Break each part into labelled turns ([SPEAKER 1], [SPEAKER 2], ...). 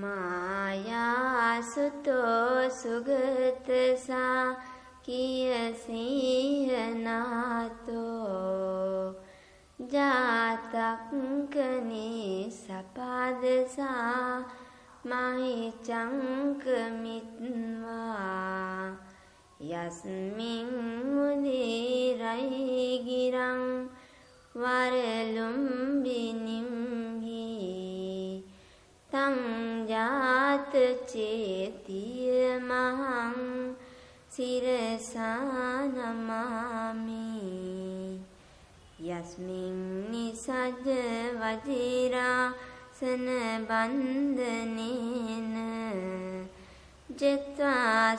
[SPEAKER 1] मायासुतो सुगतसा कियसिंहनातो जातक्कने सपादसा महिचङ्कमित्वा यस्मिन् मुदिरै गिरं वरलुम्बिनीं हि तं जातचेतीयमहं शिरसा नमामि यस्मिन् निसज्जवज्रासनबन्धनेन जित्वा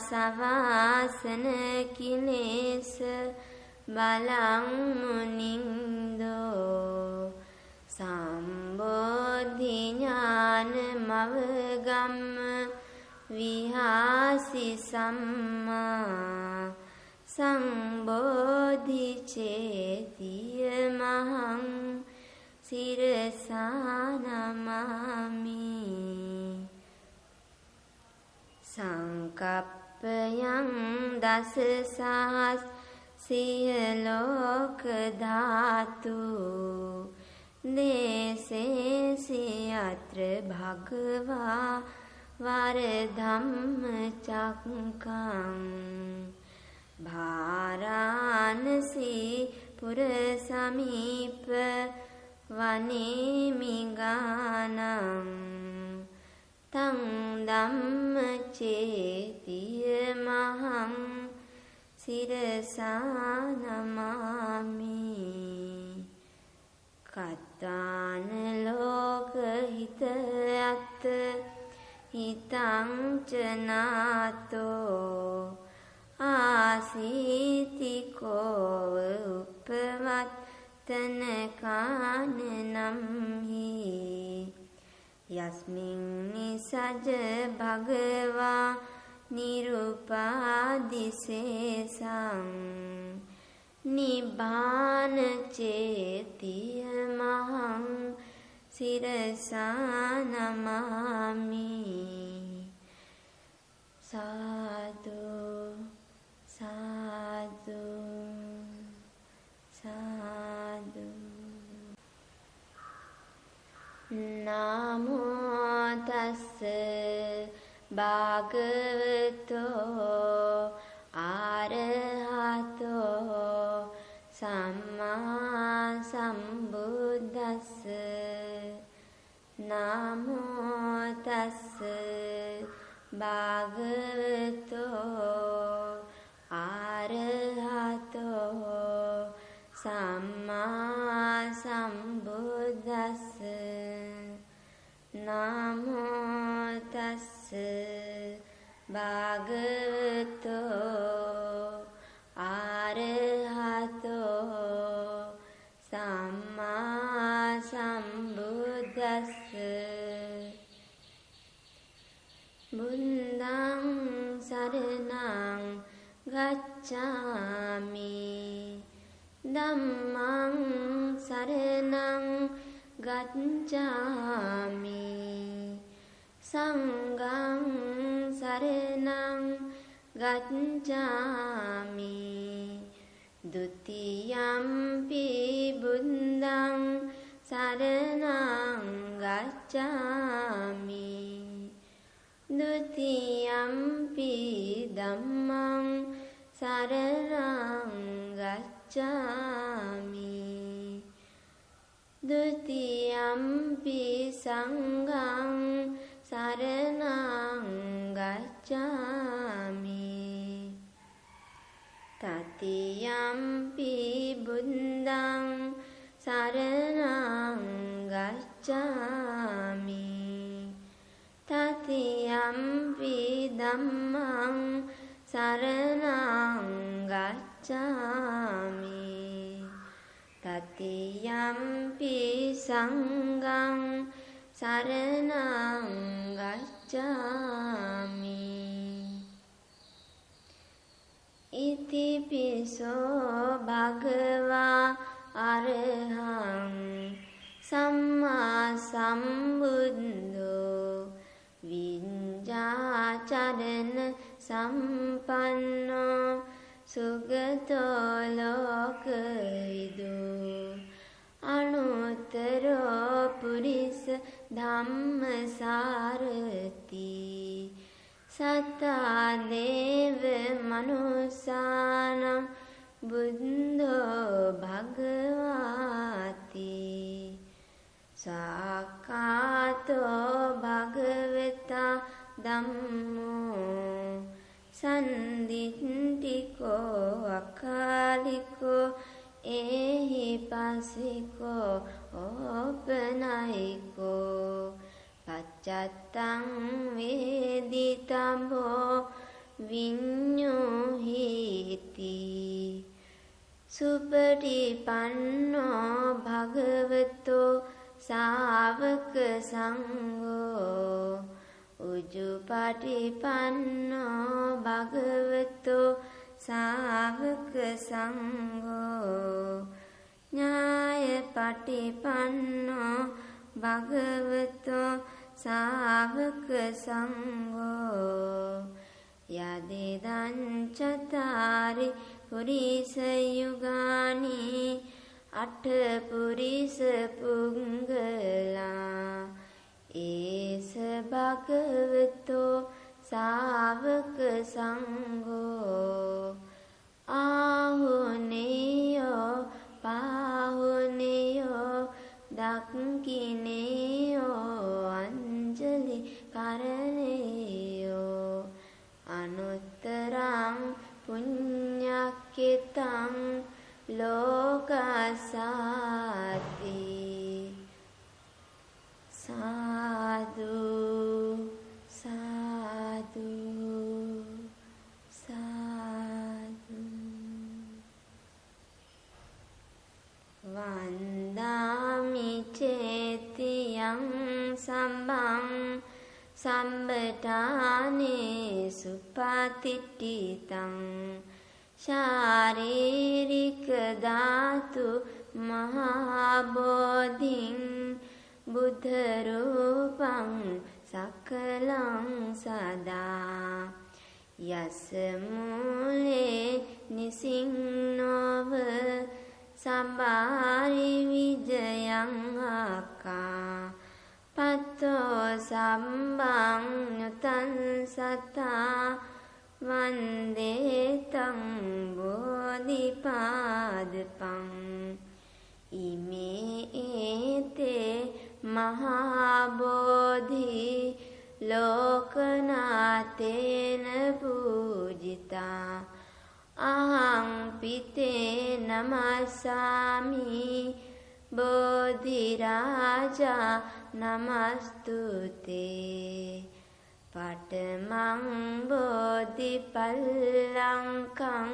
[SPEAKER 1] सवासन किलेश बलं मुनिन्दो सम्बोधिज्ञानमवगम्य विहासि सम्मा सम्बोधिचेतीयमहं शिरसा नमामि संकप्पयं दशसहस्रलोकधातु देशेऽसि यत्र भगवा वरधम्मचक्रं वाराणसी पुरसमीप वनेमिगानं तं धम्मचेतीयमहं शिरसा नमामि कत्वानलोकहितयत् हितं च नातो आसीति को उपवत्तनकाननं हि यस्मिन् निसज्ज भगवा निरुपादिशेषं निब्बानचेतीयमहं शिरसा नमामि साधु साधु साधु नमो तस्से भगवतो अरहतो सम्मा सम्बुद्धस्से नमो तस्से भगवतो अरहतो सम्मा सम्बुद्धस्से नमो तस्से भगवतो अरहतो सम्मा सम्बुद्धस्से बुद्धं शरणं गच्छामि धम्मं शरणं गच्छामि संघं शरणं गच्छामि द्वितीयंपि बुद्धं शरणं गच्छामि द्वितीयंपि धम्मं शरणं गच्छामि द्वितीयंपि संघं शरणं गच्छामि तृतीयंपि बुद्धं शरणं गच्छामि तृतीयंपि धम्मं शरणं गच्छामि तृतीयंपि संघं शरणं गच्छामि इतिपिसो भगवा अरहं सम्मा सम्बुद्धो චරණ සම්පන්නෝ සුගතෝ ලෝකවිදු අනුත්තරෝ පුරිස ධම්මසාරති සත්තා දේව මනුසානම් බුද්ධෝ භගවාති සාකාතෝ භගවතා ධම්මෝ සන්දිට්ඨිකෝ අකාලිකෝ ඒහි පස්සිකෝ ඕපනයිකෝ පච්චත්තං වේදිතබ්බෝ විඤ්ඤුහිති සුපටිපන්නෝ භගවතෝ සාවක සංඝෝ උජුපටිපන්නෝ භගවතෝ සාවක සංඝෝ ඥායපටිපන්නෝ භගවතෝ සාවක සංඝෝ යදිදං චතාරි පුරිස යුගානි අට පුරිස පුංගලා ඒස භගවතෝ සාවක සංඝෝ ආහුනේයෝ පාහුනේයෝ දක්ඛිනේයෝ අංජලි කරණේයෝ අනුත්තරං පුඤ්ඤක්ඛිතං ලෝකසාති සාදු සාදු සාදු වන්දාමි චේතියං සම්බං සම්බඨානේ සුපතිට්ඨිතං ශාරීරික ධාතු මහා බෝධින් බුද්ධ රූපං සකලං සදා යස් මූලේ නිසින්නෝව සම්බාරි විජයං ආකා පත්තෝ සම්බං නුතං සතා වන්දේ තං බෝධිපාදපං ඉමේ ඒතේ මහා බෝධි ලෝකනාතේන පූජිතා අහං පිතේ නමස්සාමි බෝධි රාජා නමස්තුතේ පඨමං බෝධි පල්ලංකං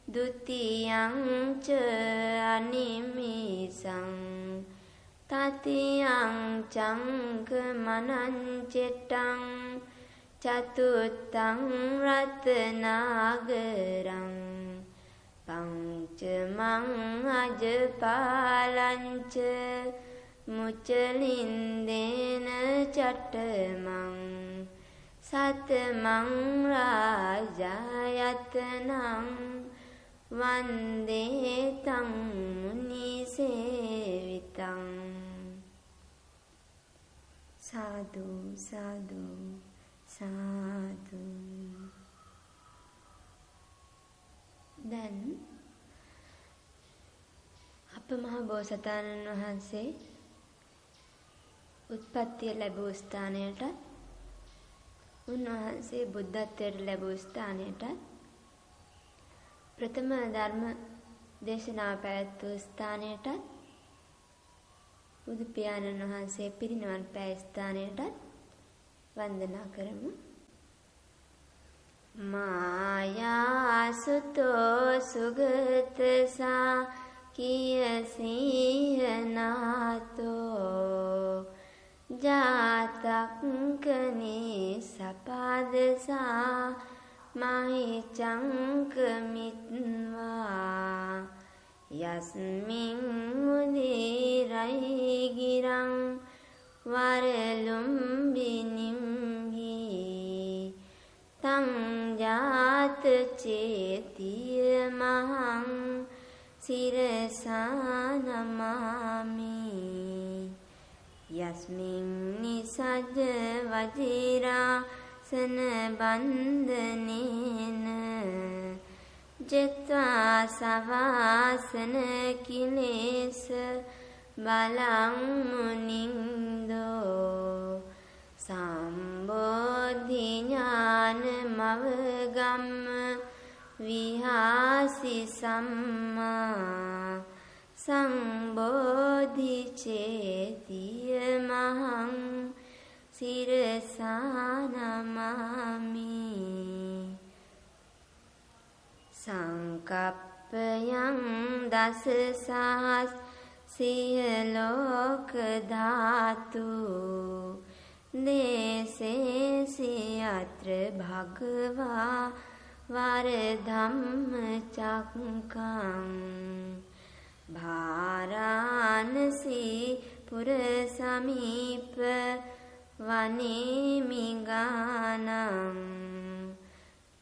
[SPEAKER 1] ဒုတိယံ ච අනිමිසං තතියං චංකමනං චෙට්ටං චතුත්තං රත්නාගරං පංචමං අජපාලංච මුචලින්දේන චට්ටමං සතමං රාජායතනං වන්දේ තං මුනිසේවිතං සාදු සාදු සාදු. දැන් අප මහ බෝසතාණන් වහන්සේ උත්පත්තිය ලැබූ ස්ථානයට, උන්වහන්සේ බුද්ධත්වයට ලැබූ ස්ථානයට, ප්‍රථම ධර්ම දේශනාව පැවැත්වූ ස්ථානයට, බුදු පියාණන් වහන්සේ පිරිනිවන් පෑ ස්ථානයට වන්දනා කරමු. මායාසුතෝ සුගතසා කියසීහනාතෝ ජාතක්කනේ සපාදසා මහිචංකමිත්වා යස්මින් මුදිරයි ගිරං වරලුම්බිනිම්හි සංජාත චේතිය මහං සිරසා නමාමි යස්මින් නිසජ්ජ වජිරාසන බන්ධනේන ජත්වා සවාසන කිලේස බලං මුනින්දෝ සම්බෝධි ඥාන මවගම්ම විහාසි සම්මා සංබෝධි චේතිය මහං සිරසා නමාමි සංකප්පයං දස සහස් සියලෝක ධාතු දේසේසි අත්‍ර භගවා වරධම්ම චක්කං භාරාණසි පුර සමීප වනේමිගානං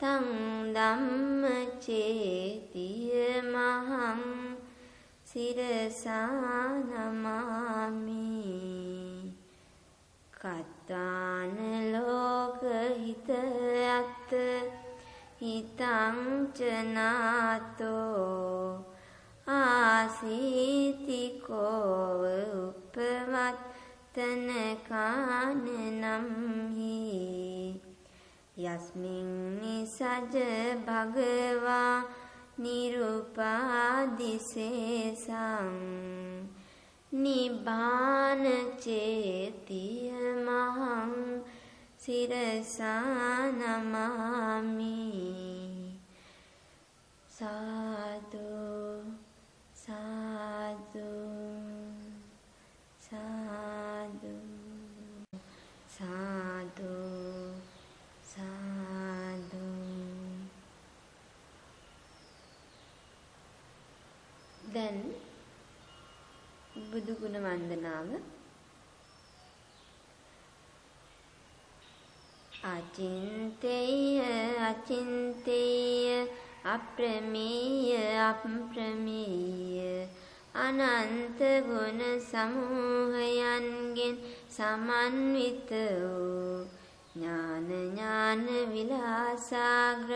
[SPEAKER 1] තං ධම්ම චේතිය මහං සිරසා නමාමි කත්තාන ලෝක හිත අත්ත හිතං චනාතෝ ආසීති කෝව උපවත්තන කානනම් හි යස්මින් නිසජ භගවා නිරුපාදිසේසං නිබ්බාන චේතිය මහං සිරසා නමාමි සාදු සාදු සාදු සාදු සාදු දැන් බුදු ගුණ වන්දනාව අචින්තේය අචින්තේය අප්‍රමේය අප්‍රමේය අනන්ත ගුණ සමූහයන්ගෙන් සමන්විත වූ ඥාන ඥාන විලාසාග්‍ර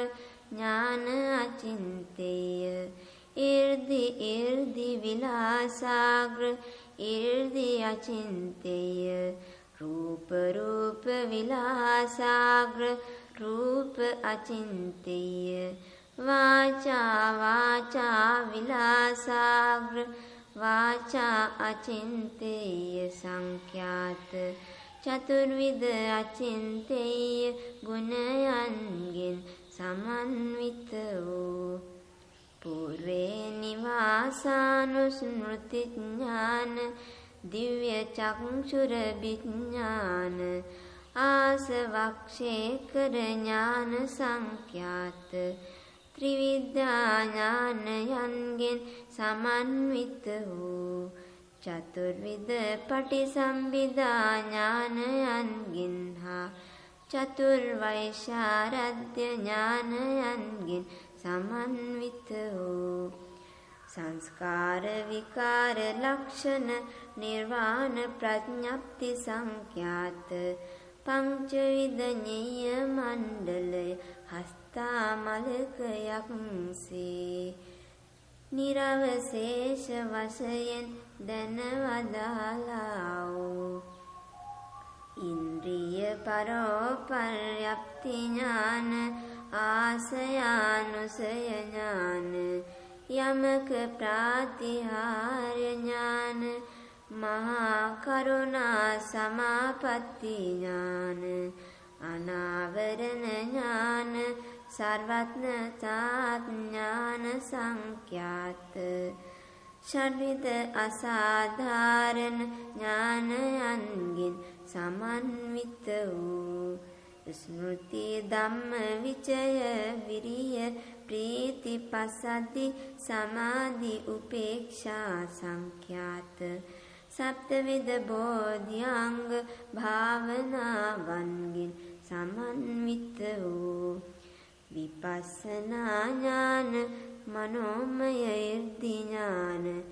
[SPEAKER 1] ඥාන අචින්තේය irdi irdi vilasagra irdi achintaya rupa rupa vilasagra rupa achintaya vacha vacha vilasagra vacha achintaya sankhyaata chaturvida achintaya gunayangen samanvita වූ पूर्वे निवासानुस्मृति ज्ञान दिव्य चक्षुर विज्ञान आसवक्षेकर ज्ञान संख्यात त्रिविद्या ज्ञान यंगिन समन्वित हो चतुर्विद पटिसंविदा ज्ञान यंगिन हा चतुर्वैशारद्य ज्ञान यंगिन समन्वित हो संस्कार विकार लक्षण निर्वाण प्रज्ञप्ति संख्यात पंचविध नीय मंडल हस्तामलक यंसे निरवशेष वशयन धनवदालाओ इंद्रिय परोपर्यप्ति ज्ञान आशयानुसय ज्ञान यमक प्रातिहार्य ज्ञान महाकरुणा समापत्ति ज्ञान अनावरण ज्ञान सर्वज्ञता ज्ञान संख्यात षड्विध असाधारण ज्ञान अंगिन समन्वित हो स्मृति धम्म विजय विरिय प्रीति पसद्धि समाधि उपेक्षा संख्यात सप्तविध बोध्यांग भावना वंगिन සමන්විත වූ විපස්සනා ඥාන මනෝමය 이르දි ඥාන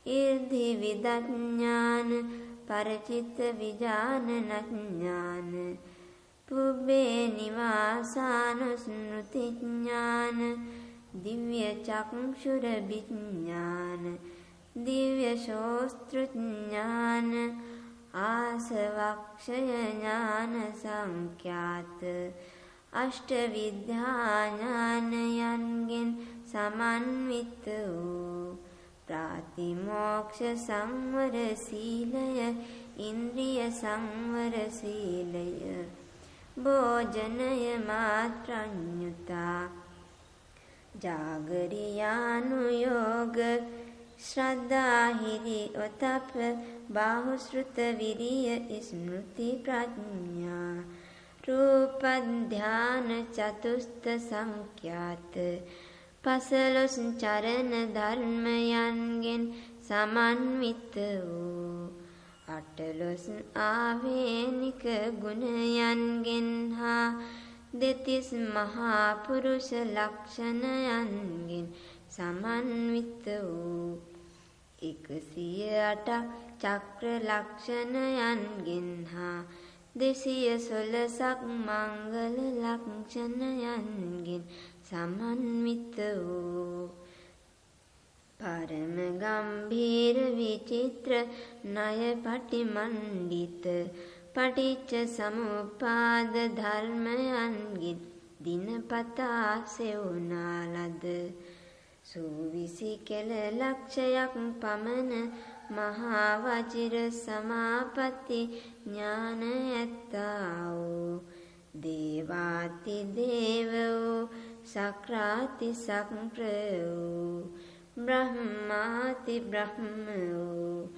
[SPEAKER 1] 이르දි විදඥාන පරචිත්ත විඥාන ඥාන පුබ්බේ නිවාසානුස්මෘති ඥාන දිව්‍ය චක්ෂුර විඥාන දිව්‍ය ශෝස්ත්‍ර ඥාන ආසවක්ෂය ඥාන සංඛ්‍යාත අෂ්ට විද්‍යා ඥානයන්ගෙන් සමන්විත වූ ප්‍රාතිමෝක්ෂ සංවර සීලය ඉන්ද්‍රිය සංවර සීලය භෝජනය මාත්‍රඤ්ඤුතා ජාගරියානුയോഗ ශ්‍රද්ධා හිරි ඔතප බාහුශ්‍රුත විරිය ස්මෘති ප්‍රඥා රූප ධාන චතුස්ත සංඛ්‍යාත පසලොස් චරණ ධර්මයන්ගෙන් සමන්විත වූ අටලොස් ආවේනික ගුණයන්ගෙන් හා දෙතිස් මහා පුරුෂ ලක්ෂණයන්ගෙන් සමන්විත වූ 108ක් චක්‍ර ලක්ෂණයන්ගෙන් හා 216ක් මංගල ලක්ෂණයන්ගෙන් සමන්විත වූ පරම ගම්භීර විචිත්‍ර ණය පටිමණ්ඩිත පටිච්ච සමුප්පාද ධර්මයන්ගෙන් දිනපතා සෙවුනා ලද සූවිසි කෙල ලක්ෂයක් පමණ මහා වජිර සමාපatti ඥාන ඇත්තා වූ දේවාති දේව වූ සක්‍රාති සක්‍ර වූ බ්‍රහ්මාති බ්‍රහ්ම වූ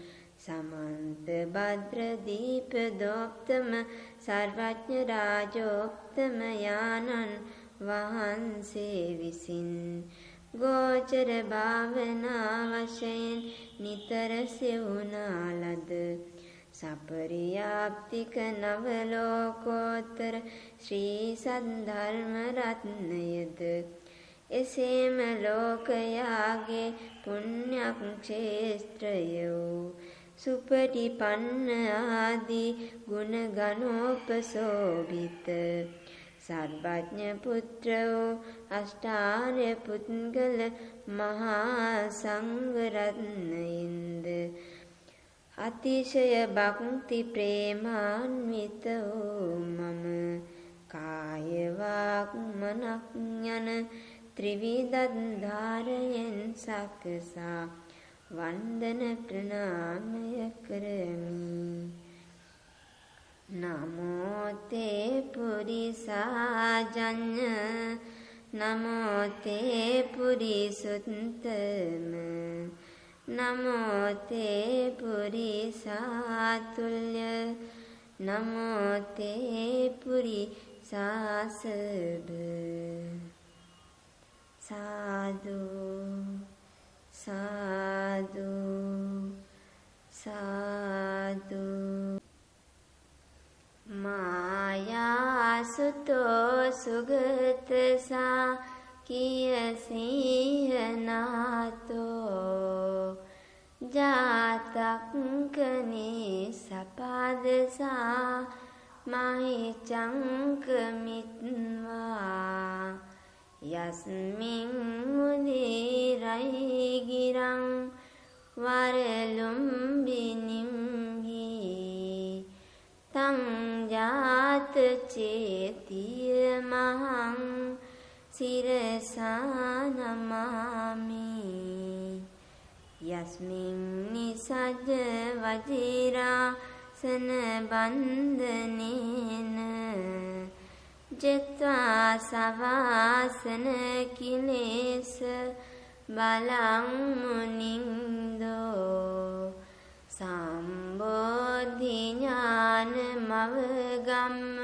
[SPEAKER 1] සමන්ත භද්‍ර දීප දෝප්තම සර්වඥ රාජෝත්තම යානන් වහන්සේ විසින් ගෝචර භාවනා වශයෙන් නිතර සෙවුනා ලද සපරියාප්තික නව ලෝකෝත්තර ශ්‍රී සද්ධර්ම රත්නයද එසේම ලෝකයාගේ පුණ්‍යක්ෂේත්‍රය වූ සුපටිපන්න ආදී ගුණ ගණෝපසෝභිත සර්වඥ පුත්‍ර වූ අෂ්ටාර්ය පුද්ගල මහා සංඝ රත්නයින්ද අතිශය භක්ති ප්‍රේමාන්විත වූ මම කාය වාක් මනක් යන ත්‍රිවිධාරයෙන් සකසා වන්දන ප්‍රණාමය කරමි. නමෝ තේ පුරිසාජඤ්ඤ නමෝ තේ පුරිසුත්තම නමෝ තේ පුරිසාතුල්‍ය නමෝ තේ පුරිසාසබ සාදු සාදු සාදු මායාසුතෝ සුගතසා කියසීහනාතෝ ජාතක්කනේ සපදසා මහිචංකමිත්වා යස්මින් මුදිරයි ගිරං වරලුම්බිනිම්හි තං ජාත චේතිය මහං සිරසානමාමි යස්මින් නිසජ්ජ වජිරාසන බන්ධනේන ජත්වා සවාසන කිලේස බලං මුනින්දෝ සම්බෝධි ඥාන මවගම්ම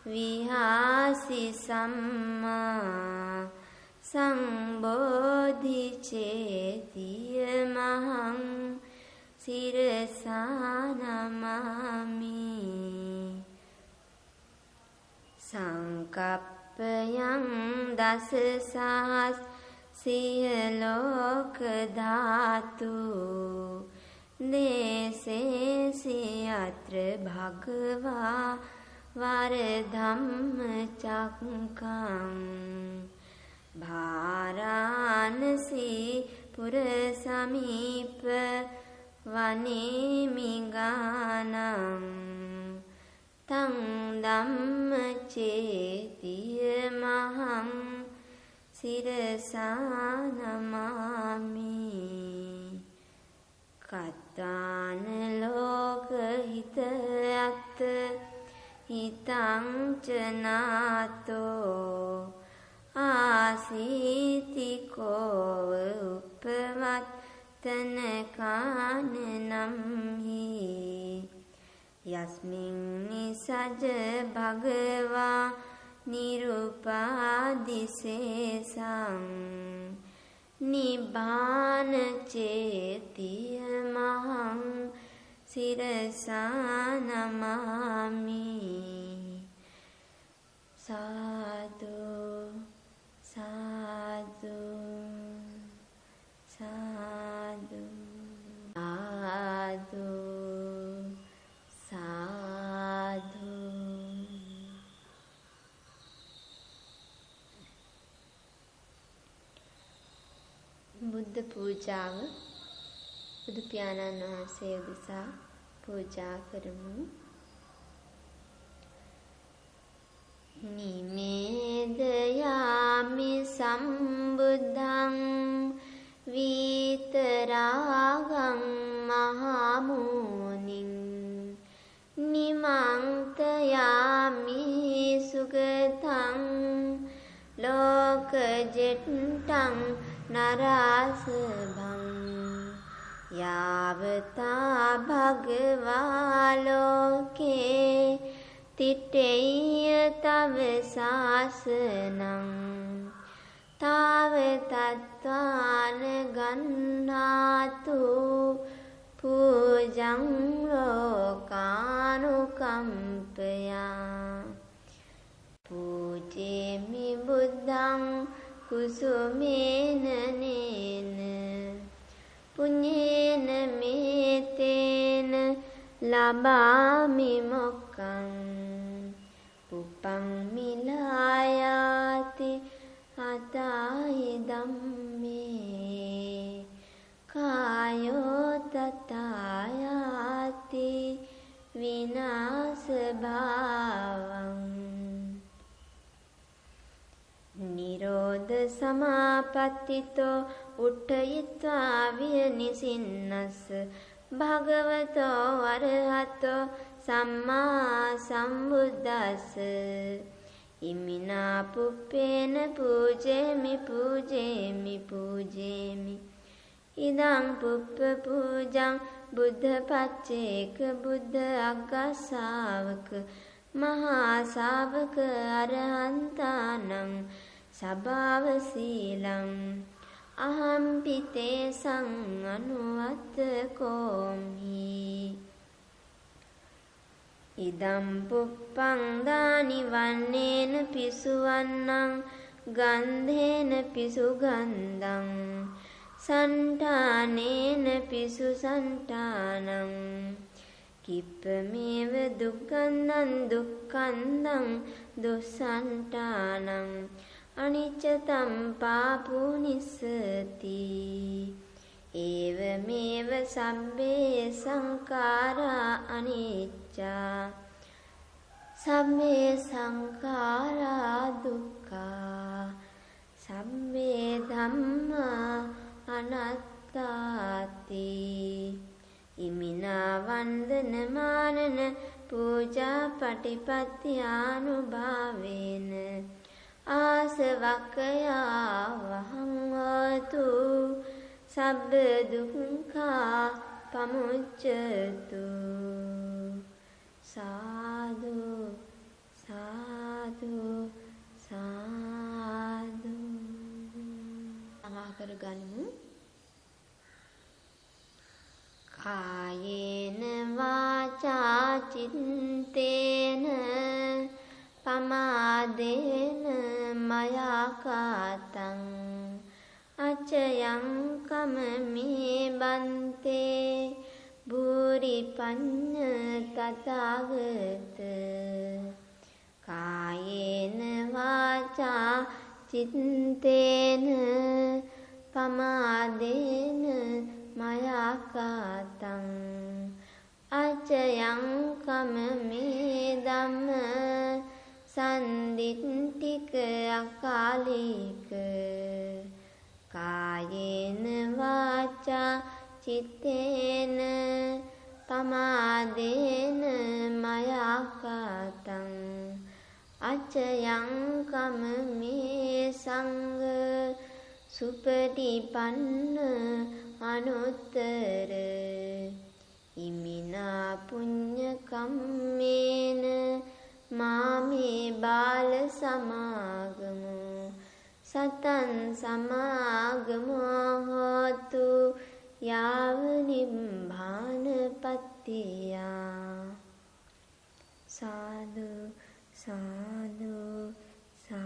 [SPEAKER 1] විහාසි සම්මා සංබෝධි චේතිය මහං සිරසා නමාමි සංකප්පයං දස සහස් සිය ලෝක ධාතු දේසේ සියත්‍ර භගවා වර ධම්ම චක්කං භාරාණසී පුර සමීප වනේමි ගානං තං ධම්මචේතිය මහං සිරසා නමාමි කත්තාන ලෝක හිත අත්ත හිතං ච නාතෝ ආසීතිකෝ උපවත්තන කානනම් හි යස්මින් නිසජ භගවා නිරුපාදිසේසං නිබ්බාන චේතිය මහං සිරසා නමාමි සාදු සාදු සාදු ආදු සාදු. බුද්ධ පූජාව බුදු පියාණන් වහන්සේ උදෙසා පූජා කරමු. නිමේදයාමි සම්බුද්ධං විතරාගං මහමුනිං නිමන්තයාමි සුගතං ලෝකජෙට්ටං නරාසභං යාවතා භගවා ලෝකේ තිට්ඨේය තව සාසනං තාව තත්වාන ගන්නාතු පූජං ලෝකානුකම්පයා පූජේමි බුද්ධං කුසුමේන නේන පුඤ්ඤේන මේතේන ලබාමි මොක්ඛං පුප්පං මිලායාති අතාහි ධම්මේ කායෝ තථායාති විනාශ භාවං නිරෝධ සමාපත්තිතෝ උට්ඨයිत्वा විනිසින්නස්ස භගවතෝ අරහතෝ සම්මා සම්බුද්දස්ස ඉමිනා පුප්පේන පූජේමි පූජේමි පූජේමි ඉදං පුප්ප පූජං බුද්ධ පච්චේක බුද්ධ අග්ගස්සාවක මහා ශාවක අරහන්තානං සභාව සීලං අහම්පිතේ සං අනුවත්ත කෝමි ඉදම් පුප්පං දානි වන්නේන පිසුවන්නං ගන්ධේන පිසු ගන්ධං සණ්ඨානේන පිසු සණ්ඨානං කිප්පමේව දුක්ඛන්දං දුක්ඛන්දං දුස්සණ්ඨානං අනිච්චතම් පාපුනිස්සති ඒවමේව සම්බේ සංඛාරා අනිච්චා සම්මේ සංඛාරා දුක්ඛා සම්මේ ධම්මා අනාත්තාති ඉමිනා වන්දන මානන පූජා පටිපත්‍යානුභාවේන ආසවක්ඛයා වහං හෝතු සබ්බ දුක්ඛා පමුච්ඡතු සාදු සාදු සාදු. අමාකර ගනිමු. කායේන වාචා චිත්තේන පමාදේන මයා කාතං අචයං කමමේ බන්තේ භූරි පඤ්ඤ තථාගත කායේන වාචා චිත්තේන පමාදේන මයා කාතං අචයං කමමේ ධම්ම සන්දිට්ඨික අකාලික කායේන වාචා චිත්තේන පමාදේන මයා කාතං අචයං කමමේ සංඝ සුපටිපන්න අනුත්තර ඉමිනා පුඤ්ඤ කම්මේන මාමේ බාල සමාගමෝ සතං සමාගමෝ හෝතු යාව නිබ්බානපත්තියා සාදු සාදු